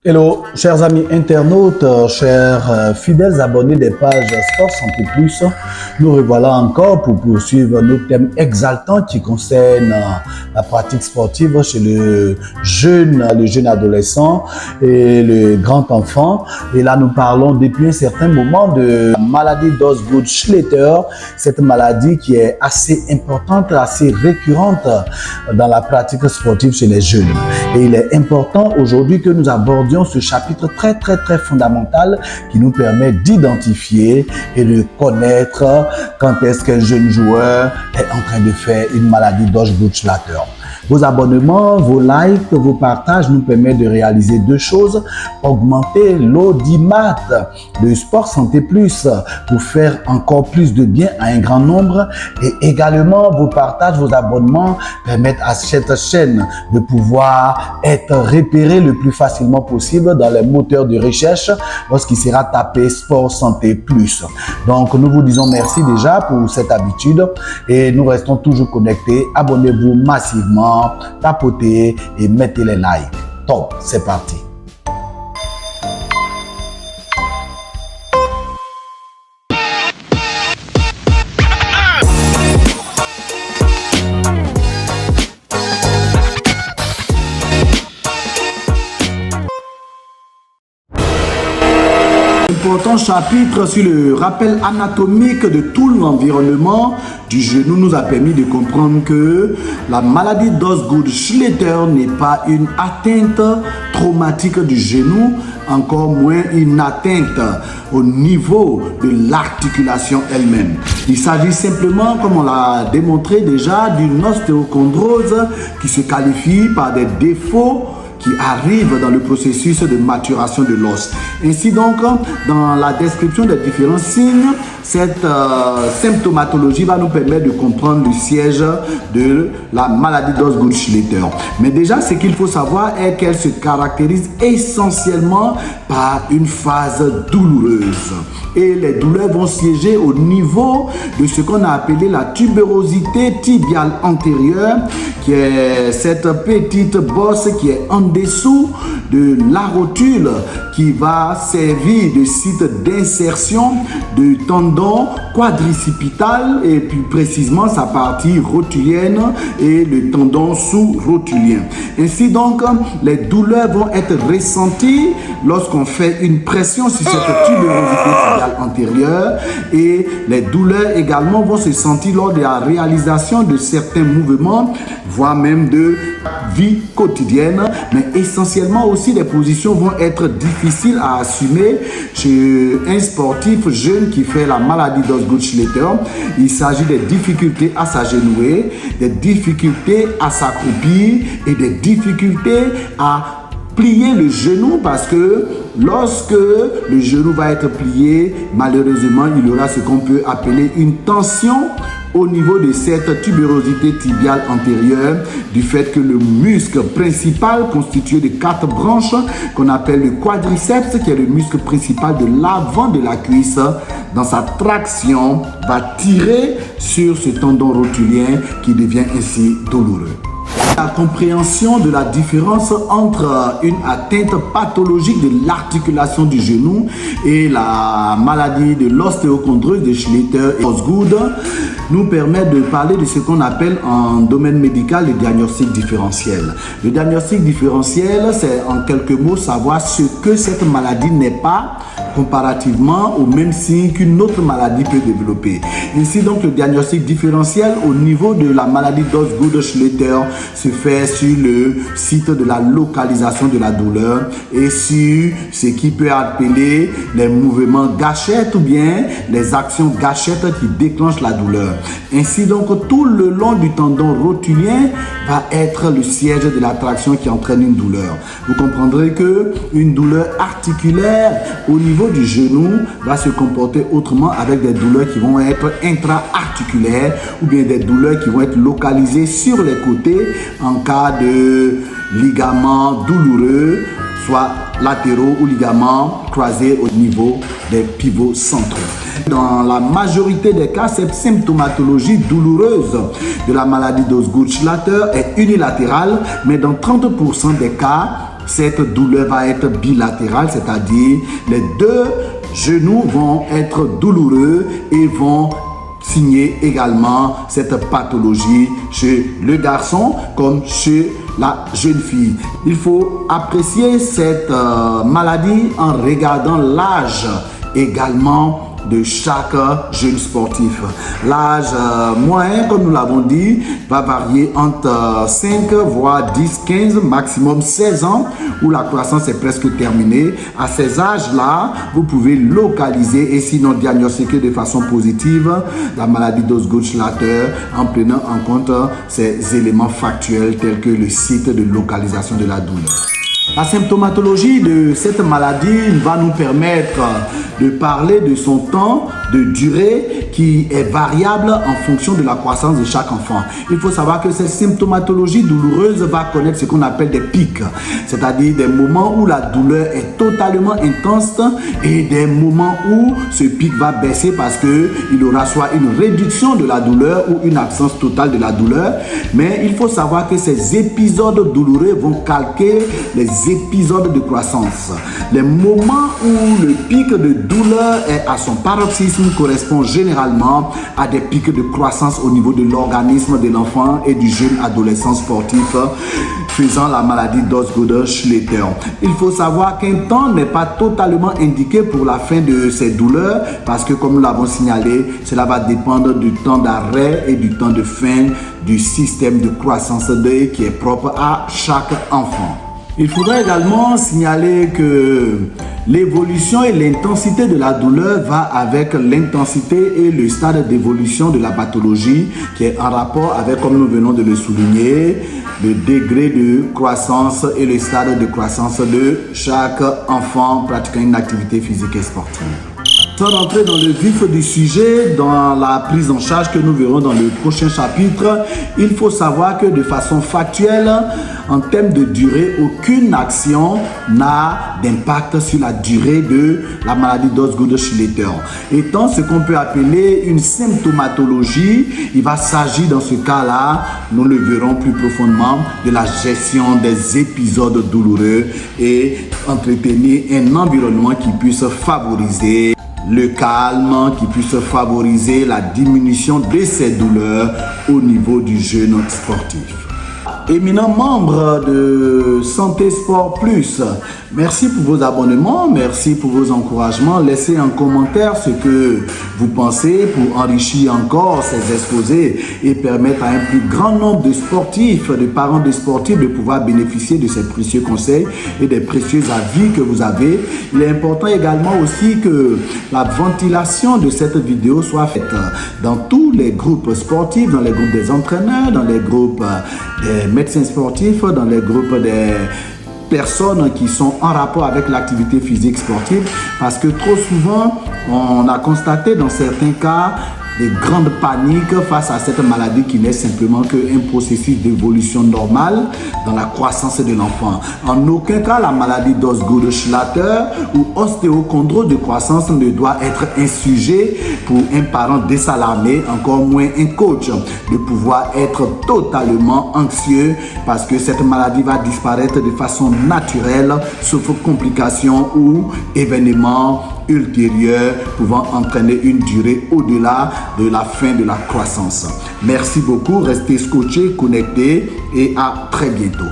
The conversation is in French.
Hello, chers amis internautes, chers fidèles abonnés des pages Sport Santé Plus. Nous revoilà encore pour poursuivre nos thèmes exaltants qui concernent la pratique sportive chez le jeune adolescent et le grand enfant. Et là, nous parlons depuis un certain moment de la maladie d'Osgood-Schletter, cette maladie qui est assez importante, assez récurrente dans la pratique sportive chez les jeunes. Et il est important aujourd'hui que nous abordions ce chapitre très fondamental qui nous permet d'identifier et de connaître quand est-ce qu'un jeune joueur est en train de faire une maladie d'Osgood-Schletter. Vos abonnements, vos likes, vos partages nous permettent de réaliser deux choses: augmenter l'audimat de Sport Santé Plus pour faire encore plus de bien à un grand nombre, et également vos partages, vos abonnements permettent à cette chaîne de pouvoir être repérée le plus facilement possible dans les moteurs de recherche lorsqu'il sera tapé Sport Santé Plus. Donc nous vous disons merci déjà pour cette habitude et nous restons toujours connectés. Abonnez-vous massivement, tapotez et mettez les likes. Top, c'est parti. Important chapitre sur le rappel anatomique de tout l'environnement du genou nous a permis de comprendre que la maladie d'Osgood-Schletter n'est pas une atteinte traumatique du genou, encore moins une atteinte au niveau de l'articulation elle-même. Il s'agit simplement, comme on l'a démontré déjà, d'une ostéochondrose qui se qualifie par des défauts qui arrivent dans le processus de maturation de l'os. Ainsi donc, dans la description des différents signes, cette symptomatologie va nous permettre de comprendre le siège de la maladie d'Osgood-Schletter. Mais déjà, ce qu'il faut savoir est qu'elle se caractérise essentiellement par une phase douloureuse. Et les douleurs vont siéger au niveau de ce qu'on a appelé la tubérosité tibiale antérieure, qui est cette petite bosse qui est en dessous de la rotule qui va servir de site d'insertion du tendon quadricipital et plus précisément sa partie rotulienne et le tendon sous-rotulien. Ainsi donc, les douleurs vont être ressenties lorsqu'on fait une pression sur cette tubérosité tibiale antérieure, et les douleurs également vont se sentir lors de la réalisation de certains mouvements, voire même de vie quotidienne, mais essentiellement aussi les positions vont être difficiles à assumer chez un sportif jeune qui fait la maladie d'Osgood-Schletter. Il s'agit des difficultés à s'agenouiller, des difficultés à s'accroupir et des difficultés à plier le genou, parce que lorsque le genou va être plié, malheureusement, il y aura ce qu'on peut appeler une tension au niveau de cette tubérosité tibiale antérieure, du fait que le muscle principal constitué de 4 branches qu'on appelle le quadriceps, qui est le muscle principal de l'avant de la cuisse, dans sa traction va tirer sur ce tendon rotulien qui devient ainsi douloureux. La compréhension de la différence entre une atteinte pathologique de l'articulation du genou et la maladie de l'ostéochondrose de Schletter et Osgood nous permet de parler de ce qu'on appelle en domaine médical le diagnostic différentiel. Le diagnostic différentiel, c'est en quelques mots savoir ce que cette maladie n'est pas comparativement aux mêmes signes qu'une autre maladie peut développer. Ainsi donc, le diagnostic différentiel au niveau de la maladie d'Osgood-Schletter se fait sur le site de la localisation de la douleur et sur ce qui peut appeler les mouvements gâchettes ou bien les actions gâchettes qui déclenchent la douleur. Ainsi donc, tout le long du tendon rotulien va être le siège de la traction qui entraîne une douleur. Vous comprendrez que une douleur articulaire au niveau du genou va se comporter autrement, avec des douleurs qui vont être intra-articulaires ou bien des douleurs qui vont être localisées sur les côtés en cas de ligaments douloureux, soit latéraux ou ligaments croisés au niveau des pivots centraux. Dans la majorité des cas, cette symptomatologie douloureuse de la maladie d'Osgood-Schletter est unilatérale, mais dans 30% des cas, cette douleur va être bilatérale, c'est-à-dire les deux genoux vont être douloureux et vont signer également cette pathologie chez le garçon comme chez la jeune fille. Il faut apprécier cette maladie en regardant l'âge également de chaque jeune sportif. L'âge moyen, comme nous l'avons dit, va varier entre 5 voire 10, 15, maximum 16 ans, où la croissance est presque terminée. À ces âges-là, vous pouvez localiser et sinon diagnostiquer de façon positive la maladie d'Osgood-Schlatter en prenant en compte ces éléments factuels tels que le site de localisation de la douleur. La symptomatologie de cette maladie va nous permettre de parler de son temps de durée qui est variable en fonction de la croissance de chaque enfant. Il faut savoir que cette symptomatologie douloureuse va connaître ce qu'on appelle des pics, c'est-à-dire des moments où la douleur est totalement intense et des moments où ce pic va baisser parce qu'il aura soit une réduction de la douleur ou une absence totale de la douleur. Mais il faut savoir que ces épisodes douloureux vont calquer les épisodes de croissance. Les moments où le pic de douleur est à son paroxysme correspond généralement à des pics de croissance au niveau de l'organisme de l'enfant et du jeune adolescent sportif faisant la maladie d'Osgood-Schlatter. Il faut savoir qu'un temps n'est pas totalement indiqué pour la fin de ces douleurs parce que, comme nous l'avons signalé, cela va dépendre du temps d'arrêt et du temps de fin du système de croissance qui est propre à chaque enfant. Il faudrait également signaler que l'évolution et l'intensité de la douleur va avec l'intensité et le stade d'évolution de la pathologie qui est en rapport avec, comme nous venons de le souligner, le degré de croissance et le stade de croissance de chaque enfant pratiquant une activité physique et sportive. Sans rentrer dans le vif du sujet, dans la prise en charge que nous verrons dans le prochain chapitre, il faut savoir que de façon factuelle, en termes de durée, aucune action n'a d'impact sur la durée de la maladie d'Osgood-Schlatter. Étant ce qu'on peut appeler une symptomatologie, il va s'agir dans ce cas-là, nous le verrons plus profondément, de la gestion des épisodes douloureux et entretenir un environnement qui puisse favoriser le calme, qui puisse favoriser la diminution de ces douleurs au niveau du jeune sportif. Éminents membres de Santé Sport Plus, merci pour vos abonnements, merci pour vos encouragements. Laissez en commentaire ce que vous pensez pour enrichir encore ces exposés et permettre à un plus grand nombre de sportifs, de parents de sportifs de pouvoir bénéficier de ces précieux conseils et des précieux avis que vous avez. Il est important également aussi que la ventilation de cette vidéo soit faite dans tous les groupes sportifs, dans les groupes des entraîneurs, dans les groupes des médecins sportifs, dans les groupes des personnes qui sont en rapport avec l'activité physique sportive, parce que trop souvent on a constaté dans certains cas des grandes paniques face à cette maladie qui n'est simplement qu'un processus d'évolution normale dans la croissance de l'enfant. En aucun cas, la maladie d'Osgood-Schlatter ou ostéochondrose de croissance ne doit être un sujet pour un parent désalarmé, encore moins un coach, de pouvoir être totalement anxieux parce que cette maladie va disparaître de façon naturelle, sauf complications ou événements ultérieurs pouvant entraîner une durée au-delà de la fin de la croissance. Merci beaucoup, restez scotchés, connectés et à très bientôt.